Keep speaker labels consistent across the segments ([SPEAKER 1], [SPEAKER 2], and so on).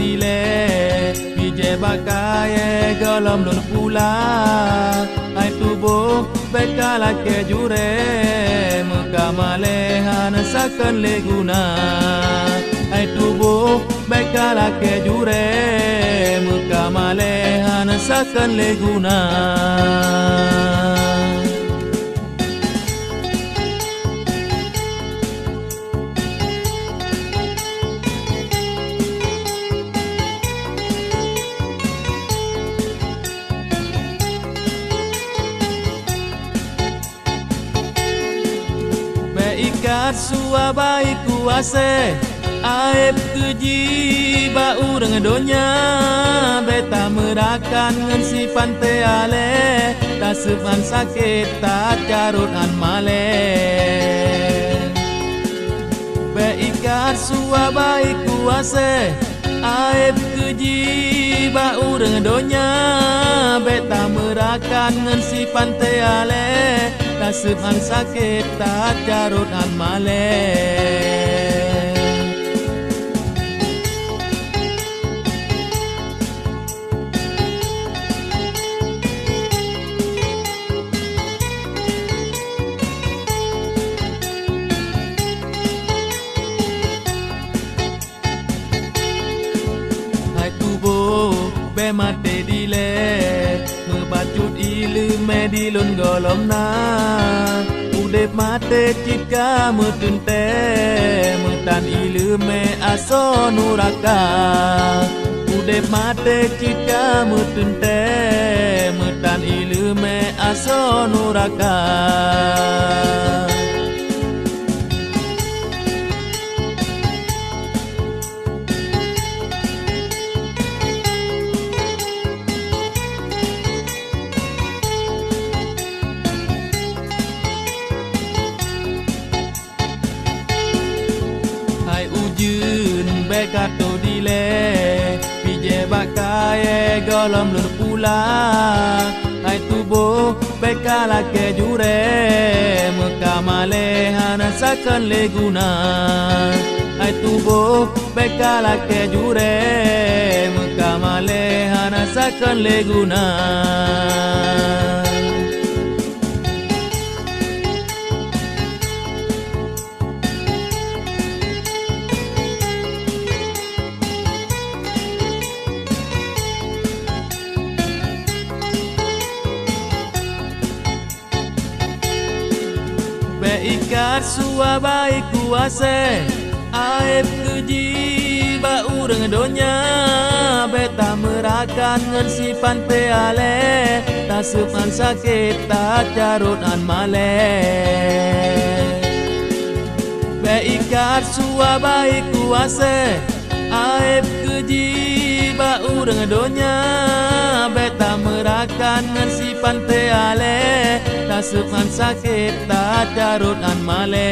[SPEAKER 1] dile Pije bakaye galam lun pula Ai tubuh bekala ke jure Muka malehan sakan leguna Ai tubuh bekala ke jure Muka malehan sakan leguna Ikat suabai kuase aib keji bau dengan donya beta merakan ngan si pante ale tak sepan sakit tak carut an male be ikat suabai kuase aib keji bau dengan donya beta merakan ngan si pante ale tak sepan sakit tak carut an male hai tubuh be mate dile Bacut ilu medilun golom na Udep mate cika mutunte Mutan ilu me aso nuraka Udep mate cika mutunte Mutan ilu me aso nuraka Ujun bekato dile Pije bakaye golom lur pula Hai tubuh bekala ke jure Muka malehan sakan leguna Hai tubuh bekala ke jure Muka malehan sakan leguna Ikat suabai kuase aib keji bau dengan donya beta merakan ngan si pante ale tak sepan sakit tak carut an male be ikat suabai kuase aib keji bau dengan donya beta merakan ngan si pante ale tak sepan sakit tak carut an male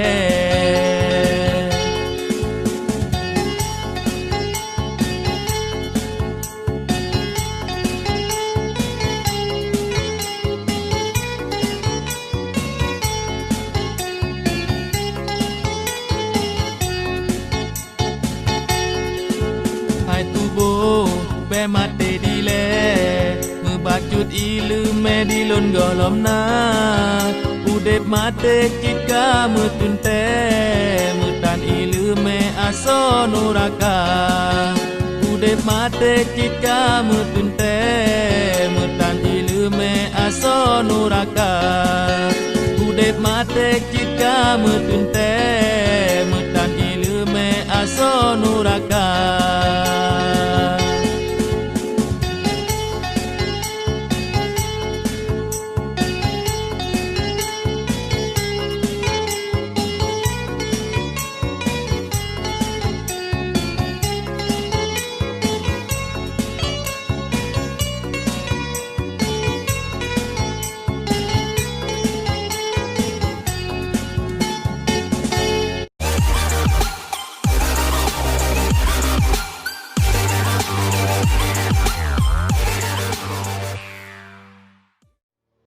[SPEAKER 1] hai tubuh be mate dile Bacut ilu medilun golom na Udep mate cika mutunte Mutan ilu me aso nuraka Udep mate cika mutunte Mutan ilu me aso nuraka Udep mate cika mutunte Mutan ilu me aso nuraka